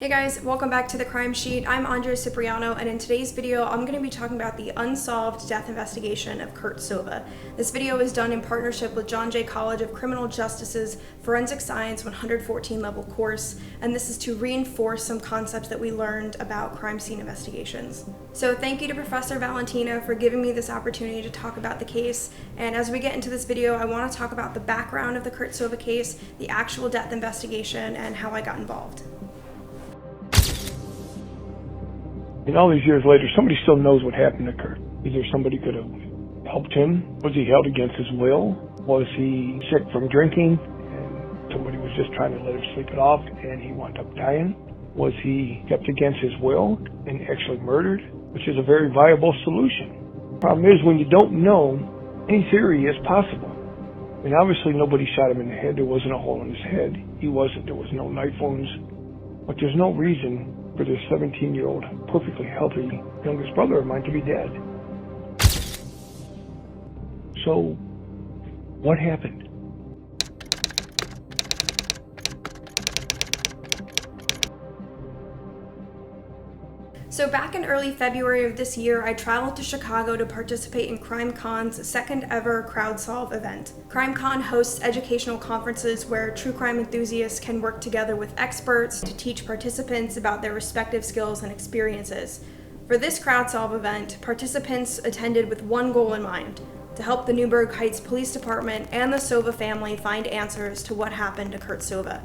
Hey guys, welcome back to the Crime Sheet. I'm Andrea Cipriano, and in today's video, I'm going to be talking about the unsolved death investigation of Kurt Sova. This video is done in partnership with John Jay College of Criminal Justice's Forensic Science 114 level course, and this is to reinforce some concepts that we learned about crime scene investigations. So thank you to Professor Valentina for giving me this opportunity to talk about the case, and as we get into this video, I want to talk about the background of the Kurt Sova case, the actual death investigation, and how I got involved. And all these years later, somebody still knows what happened to Kurt. Either somebody could have helped him. Was he held against his will? Was he sick from drinking and somebody was just trying to let him sleep it off and he wound up dying? Was he kept against his will and actually murdered? Which is a very viable solution. Problem is, when you don't know, any theory is possible. And obviously nobody shot him in the head. There wasn't a hole in his head. There was no knife wounds. But there's no reason for this 17-year-old, perfectly healthy youngest brother of mine to be dead. So, what happened? So back in early February of this year, I traveled to Chicago to participate in CrimeCon's second ever CrowdSolve event. CrimeCon hosts educational conferences where true crime enthusiasts can work together with experts to teach participants about their respective skills and experiences. For this CrowdSolve event, participants attended with one goal in mind: to help the Newburgh Heights Police Department and the Sova family find answers to what happened to Kurt Sova.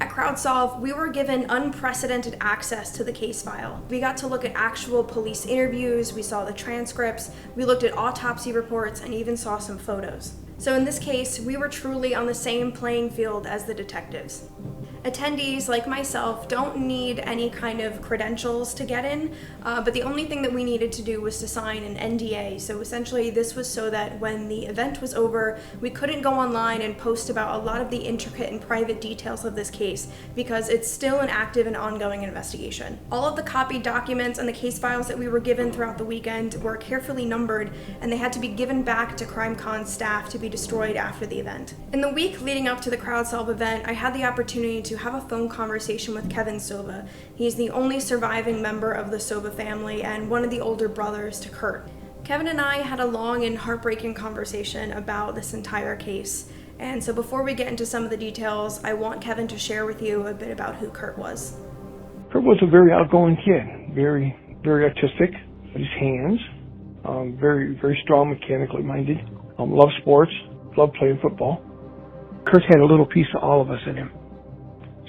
At CrowdSolve, we were given unprecedented access to the case file. We got to look at actual police interviews, we saw the transcripts, we looked at autopsy reports, and even saw some photos. So in this case, we were truly on the same playing field as the detectives. Attendees, like myself, don't need any kind of credentials to get in, but the only thing that we needed to do was to sign an NDA. So essentially, this was so that when the event was over, we couldn't go online and post about a lot of the intricate and private details of this case, because it's still an active and ongoing investigation. All of the copied documents and the case files that we were given throughout the weekend were carefully numbered, and they had to be given back to CrimeCon staff to be destroyed after the event. In the week leading up to the CrowdSolve event, I had the opportunity to have a phone conversation with Kevin Sova. He's the only surviving member of the Sova family and one of the older brothers to Kurt. Kevin and I had a long and heartbreaking conversation about this entire case. And so before we get into some of the details, I want Kevin to share with you a bit about who Kurt was. Kurt was a very outgoing kid, very, very artistic with his hands, very, very strong, mechanically minded, loved sports, loved playing football. Kurt had a little piece of all of us in him.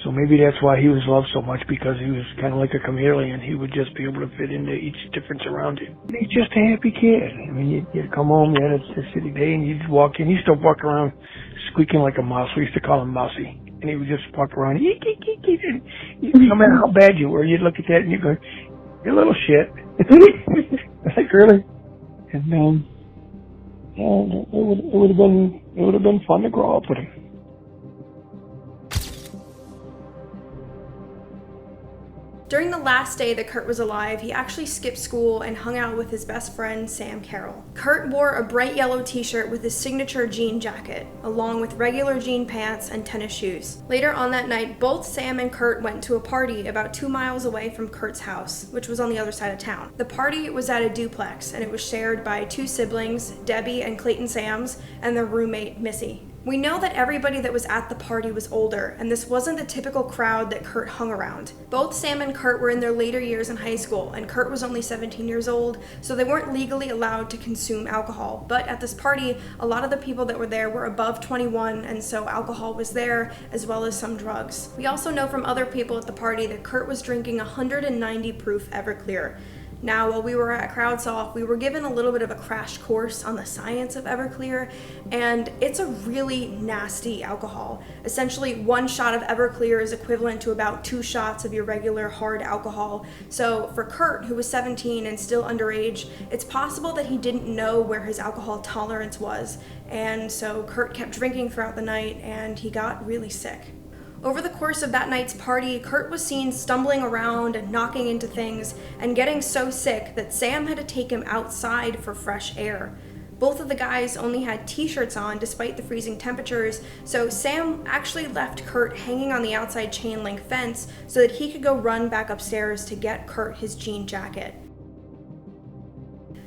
So maybe that's why he was loved so much, because he was kind of like a chameleon. He would just be able to fit into each difference around him. He's just a happy kid. I mean, you'd come home, you had a city day, and you'd walk in. He used to walk around squeaking like a mouse. We used to call him Mousy. And he would just walk around, eek, eek, eek, eek, and no matter how bad you were, you'd look at that and you'd go, "You're a little shit." Like, really? And it would have been fun to grow up with him. During the last day that Kurt was alive, he actually skipped school and hung out with his best friend, Sam Carroll. Kurt wore a bright yellow t-shirt with his signature jean jacket, along with regular jean pants and tennis shoes. Later on that night, both Sam and Kurt went to a party about 2 miles away from Kurt's house, which was on the other side of town. The party was at a duplex, and it was shared by two siblings, Debbie and Clayton Sams, and their roommate, Missy. We know that everybody that was at the party was older, and this wasn't the typical crowd that Kurt hung around. Both Sam and Kurt were in their later years in high school, and Kurt was only 17 years old, so they weren't legally allowed to consume alcohol. But at this party, a lot of the people that were there were above 21, and so alcohol was there, as well as some drugs. We also know from other people at the party that Kurt was drinking 190 proof Everclear. Now, while we were at CrowdSolve, we were given a little bit of a crash course on the science of Everclear, and it's a really nasty alcohol. Essentially, 1 shot of Everclear is equivalent to about 2 shots of your regular hard alcohol. So for Kurt, who was 17 and still underage, it's possible that he didn't know where his alcohol tolerance was, and so Kurt kept drinking throughout the night, and he got really sick. Over the course of that night's party, Kurt was seen stumbling around and knocking into things and getting so sick that Sam had to take him outside for fresh air. Both of the guys only had t-shirts on despite the freezing temperatures, so Sam actually left Kurt hanging on the outside chain link fence so that he could go run back upstairs to get Kurt his jean jacket.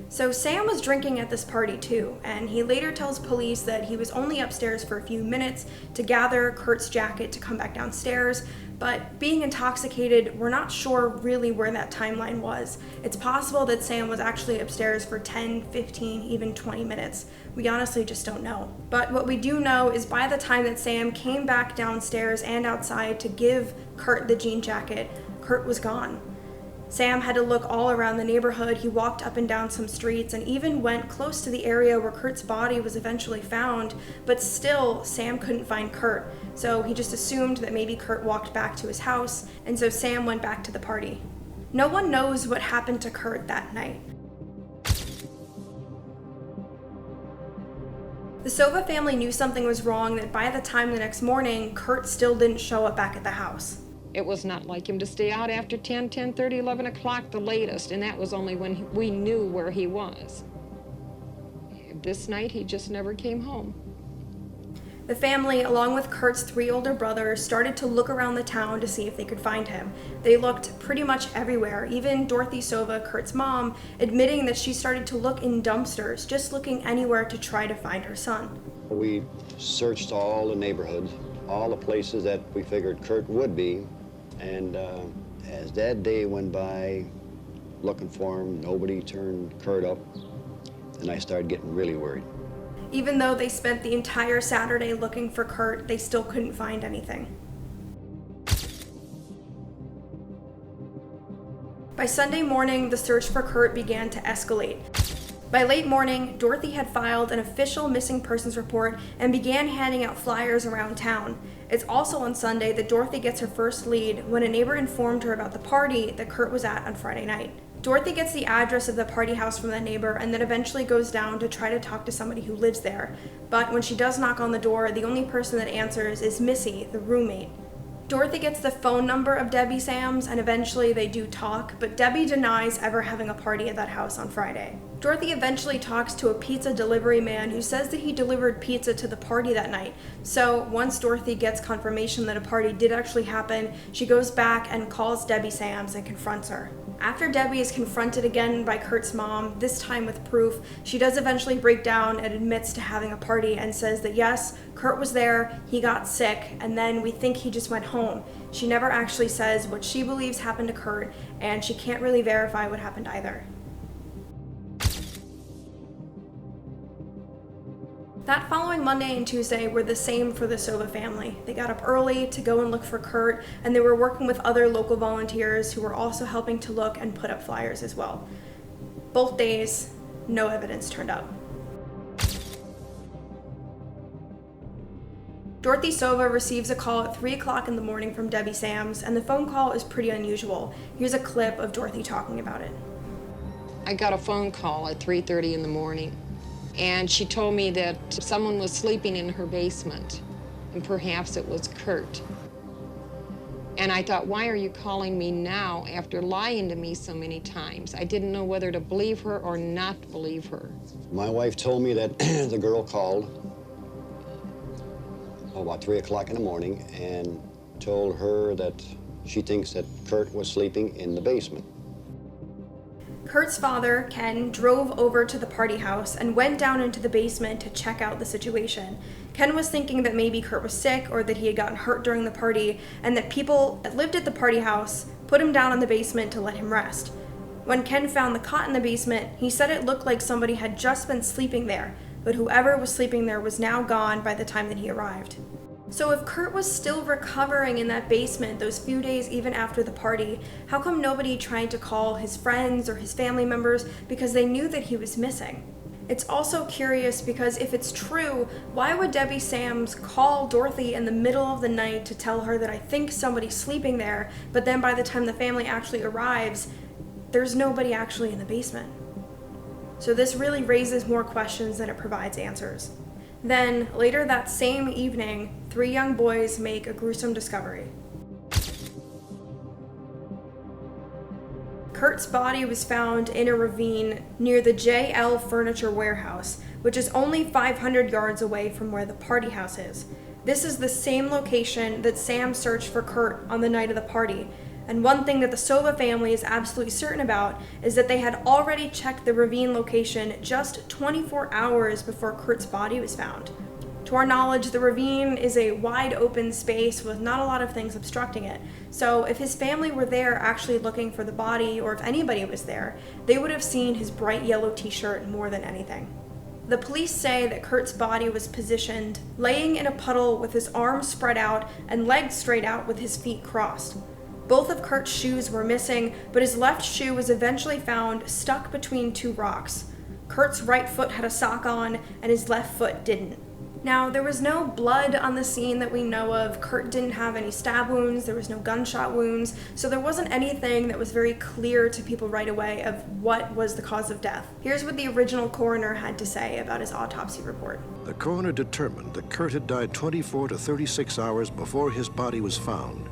So Sam was drinking at this party too, and he later tells police that he was only upstairs for a few minutes to gather Kurt's jacket to come back downstairs, but being intoxicated, we're not sure really where that timeline was. It's possible that Sam was actually upstairs for 10, 15, even 20 minutes. We honestly just don't know. But what we do know is by the time that Sam came back downstairs and outside to give Kurt the jean jacket, Kurt was gone. Sam had to look all around the neighborhood. He walked up and down some streets and even went close to the area where Kurt's body was eventually found, but still Sam couldn't find Kurt. So he just assumed that maybe Kurt walked back to his house, and so Sam went back to the party. No one knows what happened to Kurt that night. The Sova family knew something was wrong that by the time the next morning, Kurt still didn't show up back at the house. It was not like him to stay out after 10, 10:30, 11 o'clock the latest, and that was only when we knew where he was. This night, he just never came home. The family, along with Kurt's 3 older brothers, started to look around the town to see if they could find him. They looked pretty much everywhere, even Dorothy Sova, Kurt's mom, admitting that she started to look in dumpsters, just looking anywhere to try to find her son. We searched all the neighborhoods, all the places that we figured Kurt would be. And as that day went by, looking for him, nobody turned Kurt up, and I started getting really worried. Even though they spent the entire Saturday looking for Kurt, they still couldn't find anything. By Sunday morning, the search for Kurt began to escalate. By late morning, Dorothy had filed an official missing persons report and began handing out flyers around town. It's also on Sunday that Dorothy gets her first lead when a neighbor informed her about the party that Kurt was at on Friday night. Dorothy gets the address of the party house from the neighbor and then eventually goes down to try to talk to somebody who lives there. But when she does knock on the door, the only person that answers is Missy, the roommate. Dorothy gets the phone number of Debbie Sams, and eventually they do talk, but Debbie denies ever having a party at that house on Friday. Dorothy eventually talks to a pizza delivery man who says that he delivered pizza to the party that night. So once Dorothy gets confirmation that a party did actually happen, she goes back and calls Debbie Sams and confronts her. After Debbie is confronted again by Kurt's mom, this time with proof, she does eventually break down and admits to having a party and says that yes, Kurt was there, he got sick, and then we think he just went home. She never actually says what she believes happened to Kurt, and she can't really verify what happened either. That following Monday and Tuesday were the same for the Sova family. They got up early to go and look for Kurt, and they were working with other local volunteers who were also helping to look and put up flyers as well. Both days, no evidence turned up. Dorothy Sova receives a call at 3 o'clock in the morning from Debbie Sams, and the phone call is pretty unusual. Here's a clip of Dorothy talking about it. I got a phone call at 3:30 in the morning, and she told me that someone was sleeping in her basement, and perhaps it was Kurt. And I thought, why are you calling me now after lying to me so many times? I didn't know whether to believe her or not believe her. My wife told me that the girl called about 3 o'clock in the morning and told her that she thinks that Kurt was sleeping in the basement. Kurt's father, Ken, drove over to the party house and went down into the basement to check out the situation. Ken was thinking that maybe Kurt was sick or that he had gotten hurt during the party, and that people that lived at the party house put him down in the basement to let him rest. When Ken found the cot in the basement, he said it looked like somebody had just been sleeping there, but whoever was sleeping there was now gone by the time that he arrived. So if Kurt was still recovering in that basement those few days even after the party, how come nobody tried to call his friends or his family members because they knew that he was missing? It's also curious because if it's true, why would Debbie Sams call Dorothy in the middle of the night to tell her that I think somebody's sleeping there, but then by the time the family actually arrives, there's nobody actually in the basement? So this really raises more questions than it provides answers. Then, later that same evening, 3 young boys make a gruesome discovery. Kurt's body was found in a ravine near the JL Furniture Warehouse, which is only 500 yards away from where the party house is. This is the same location that Sam searched for Kurt on the night of the party. And one thing that the Sova family is absolutely certain about is that they had already checked the ravine location just 24 hours before Kurt's body was found. To our knowledge, the ravine is a wide open space with not a lot of things obstructing it. So if his family were there actually looking for the body, or if anybody was there, they would have seen his bright yellow t-shirt more than anything. The police say that Kurt's body was positioned laying in a puddle with his arms spread out and legs straight out with his feet crossed. Both of Kurt's shoes were missing, but his left shoe was eventually found stuck between two rocks. Kurt's right foot had a sock on, and his left foot didn't. Now, there was no blood on the scene that we know of. Kurt didn't have any stab wounds, there was no gunshot wounds, so there wasn't anything that was very clear to people right away of what was the cause of death. Here's what the original coroner had to say about his autopsy report. The coroner determined that Kurt had died 24 to 36 hours before his body was found,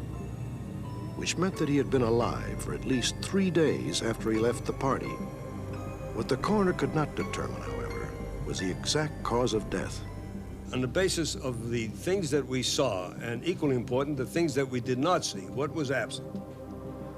which meant that he had been alive for at least 3 days after he left the party. What the coroner could not determine, however, was the exact cause of death. On the basis of the things that we saw, and equally important, the things that we did not see, what was absent,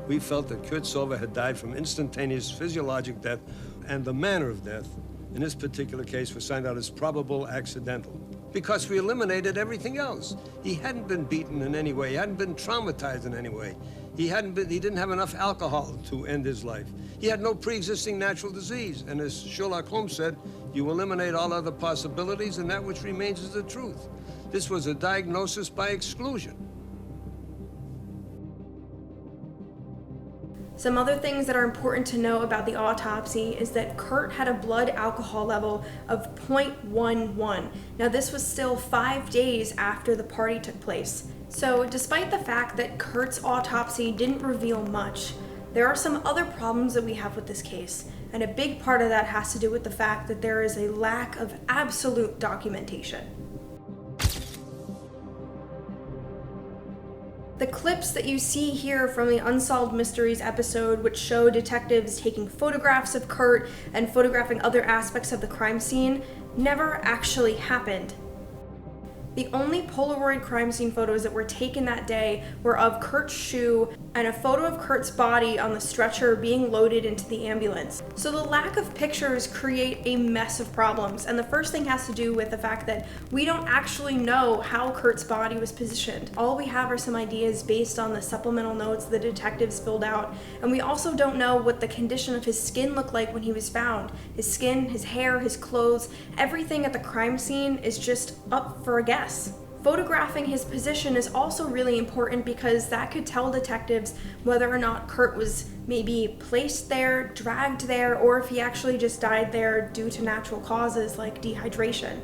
we felt that Kurt Sova had died from instantaneous physiologic death, and the manner of death, in this particular case, was signed out as probable accidental, because we eliminated everything else. He hadn't been beaten in any way, he hadn't been traumatized in any way. He didn't have enough alcohol to end his life. He had no pre-existing natural disease, and as Sherlock Holmes said, you eliminate all other possibilities, and that which remains is the truth. This was a diagnosis by exclusion. Some other things that are important to know about the autopsy is that Kurt had a blood alcohol level of 0.11. Now, this was still 5 days after the party took place. So despite the fact that Kurt's autopsy didn't reveal much, there are some other problems that we have with this case, and a big part of that has to do with the fact that there is a lack of absolute documentation. The clips that you see here from the Unsolved Mysteries episode, which show detectives taking photographs of Kurt and photographing other aspects of the crime scene, never actually happened. The only Polaroid crime scene photos that were taken that day were of Kurt's shoe and a photo of Kurt's body on the stretcher being loaded into the ambulance. So the lack of pictures create a mess of problems, and the first thing has to do with the fact that we don't actually know how Kurt's body was positioned. All we have are some ideas based on the supplemental notes the detectives filled out, and we also don't know what the condition of his skin looked like when he was found. His skin, his hair, his clothes, everything at the crime scene is just up for a guess. Photographing his position is also really important because that could tell detectives whether or not Kurt was maybe placed there, dragged there, or if he actually just died there due to natural causes like dehydration.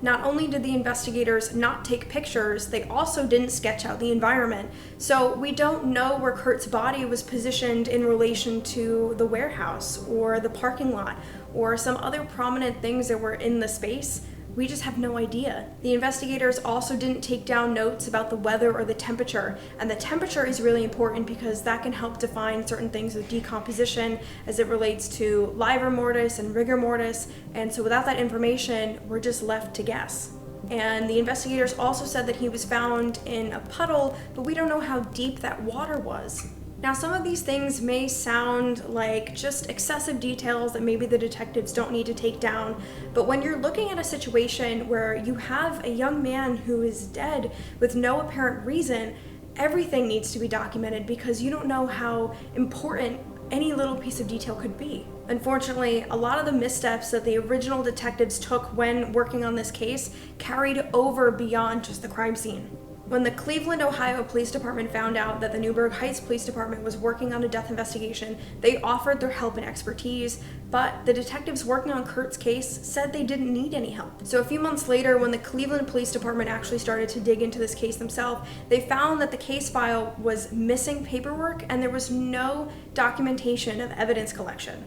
Not only did the investigators not take pictures, they also didn't sketch out the environment. So we don't know where Kurt's body was positioned in relation to the warehouse or the parking lot or some other prominent things that were in the space. We just have no idea. The investigators also didn't take down notes about the weather or the temperature, and the temperature is really important because that can help define certain things with decomposition as it relates to livor mortis and rigor mortis, and so without that information, we're just left to guess. And the investigators also said that he was found in a puddle, but we don't know how deep that water was. Now, some of these things may sound like just excessive details that maybe the detectives don't need to take down, but when you're looking at a situation where you have a young man who is dead with no apparent reason, everything needs to be documented because you don't know how important any little piece of detail could be. Unfortunately, a lot of the missteps that the original detectives took when working on this case carried over beyond just the crime scene. When the Cleveland, Ohio Police Department found out that the Newburgh Heights Police Department was working on a death investigation, they offered their help and expertise, but the detectives working on Kurt's case said they didn't need any help. So a few months later, when the Cleveland Police Department actually started to dig into this case themselves, they found that the case file was missing paperwork and there was no documentation of evidence collection.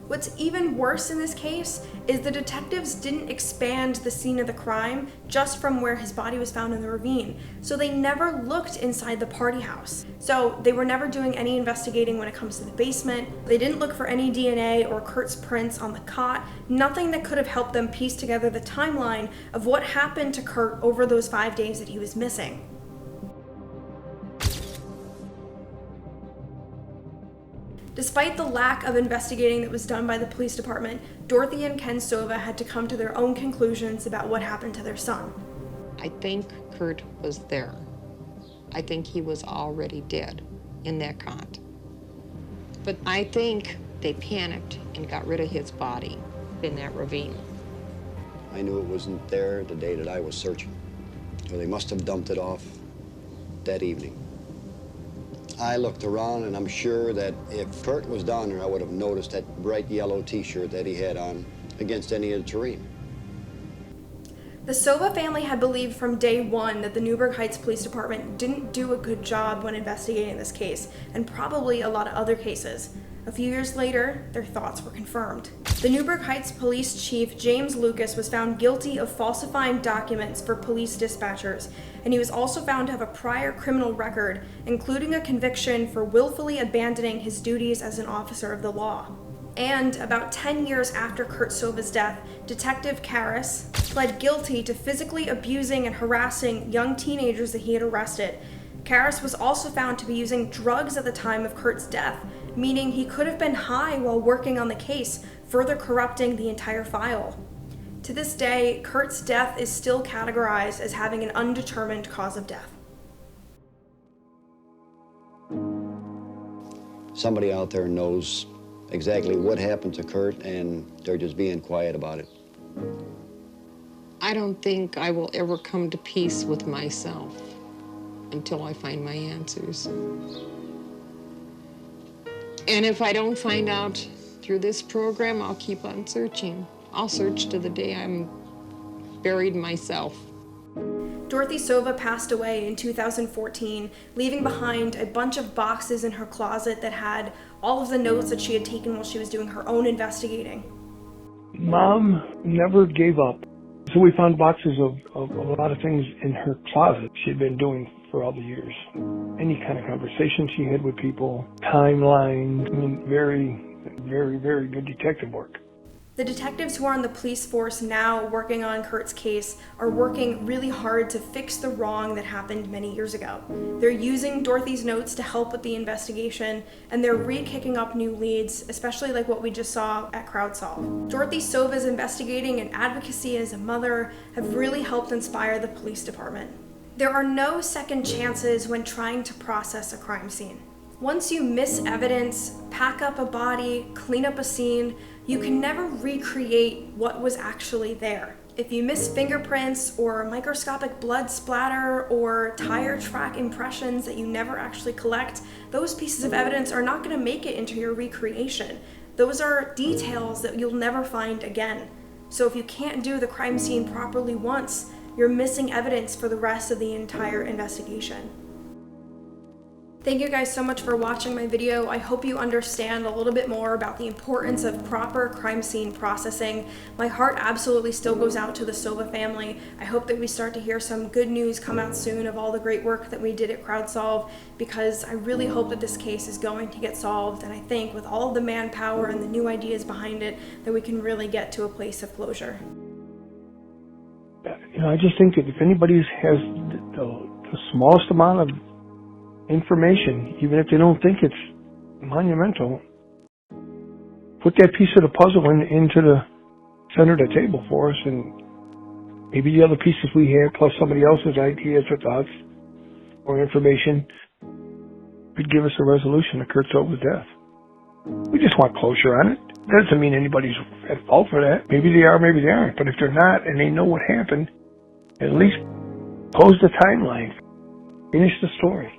What's even worse in this case is the detectives didn't expand the scene of the crime just from where his body was found in the ravine, so they never looked inside the party house. So they were never doing any investigating when it comes to the basement. They didn't look for any DNA or Kurt's prints on the cot, nothing that could have helped them piece together the timeline of what happened to Kurt over those 5 days that he was missing. Despite the lack of investigating that was done by the police department, Dorothy and Ken Sova had to come to their own conclusions about what happened to their son. I think Kurt was there. I think he was already dead in that cot. But I think they panicked and got rid of his body in that ravine. I knew it wasn't there the day that I was searching. So they must have dumped it off that evening. I looked around, and I'm sure that if Kurt was down there, I would have noticed that bright yellow T-shirt that he had on against any of the terrain. The Sova family had believed from day one that the Newburgh Heights Police Department didn't do a good job when investigating this case, and probably a lot of other cases. A few years later, their thoughts were confirmed. The Newburgh Heights Police Chief James Lucas was found guilty of falsifying documents for police dispatchers, and he was also found to have a prior criminal record, including a conviction for willfully abandoning his duties as an officer of the law. And about 10 years after Kurt Sova's death, Detective Karras pled guilty to physically abusing and harassing young teenagers that he had arrested. Karras was also found to be using drugs at the time of Kurt's death, meaning he could have been high while working on the case, further corrupting the entire file. To this day, Kurt's death is still categorized as having an undetermined cause of death. Somebody out there knows exactly what happened to Kurt, and they're just being quiet about it. I don't think I will ever come to peace with myself until I find my answers. And if I don't find out through this program, I'll keep on searching. I'll search to the day I'm buried myself. Dorothy Sova passed away in 2014, leaving behind a bunch of boxes in her closet that had all of the notes that she had taken while she was doing her own investigating. Mom never gave up. So we found boxes of a lot of things in her closet she had been doing for all the years. Any kind of conversation she had with people, timelines, I mean, very, very, very good detective work. The detectives who are on the police force now working on Kurt's case are working really hard to fix the wrong that happened many years ago. They're using Dorothy's notes to help with the investigation, and they're re-kicking up new leads, especially like what we just saw at CrowdSolve. Dorothy Sova's investigating and advocacy as a mother have really helped inspire the police department. There are no second chances when trying to process a crime scene. Once you miss evidence, pack up a body, clean up a scene, you can never recreate what was actually there. If you miss fingerprints or microscopic blood splatter or tire track impressions that you never actually collect, those pieces of evidence are not going to make it into your recreation. Those are details that you'll never find again. So if you can't do the crime scene properly once, you're missing evidence for the rest of the entire investigation. Thank you guys so much for watching my video. I hope you understand a little bit more about the importance of proper crime scene processing. My heart absolutely still goes out to the Sova family. I hope that we start to hear some good news come out soon of all the great work that we did at CrowdSolve, because I really hope that this case is going to get solved, and I think with all of the manpower and the new ideas behind it, that we can really get to a place of closure. You know, I just think that if anybody has the smallest amount of information, even if they don't think it's monumental, put that piece of the puzzle into the center of the table for us, and maybe the other pieces we have, plus somebody else's ideas or thoughts or information, could give us a resolution to Kurt Sova's death. We just want closure on it. That doesn't mean anybody's at fault for that. Maybe they are, maybe they aren't. But if they're not and they know what happened, at least close the timeline. Finish the story.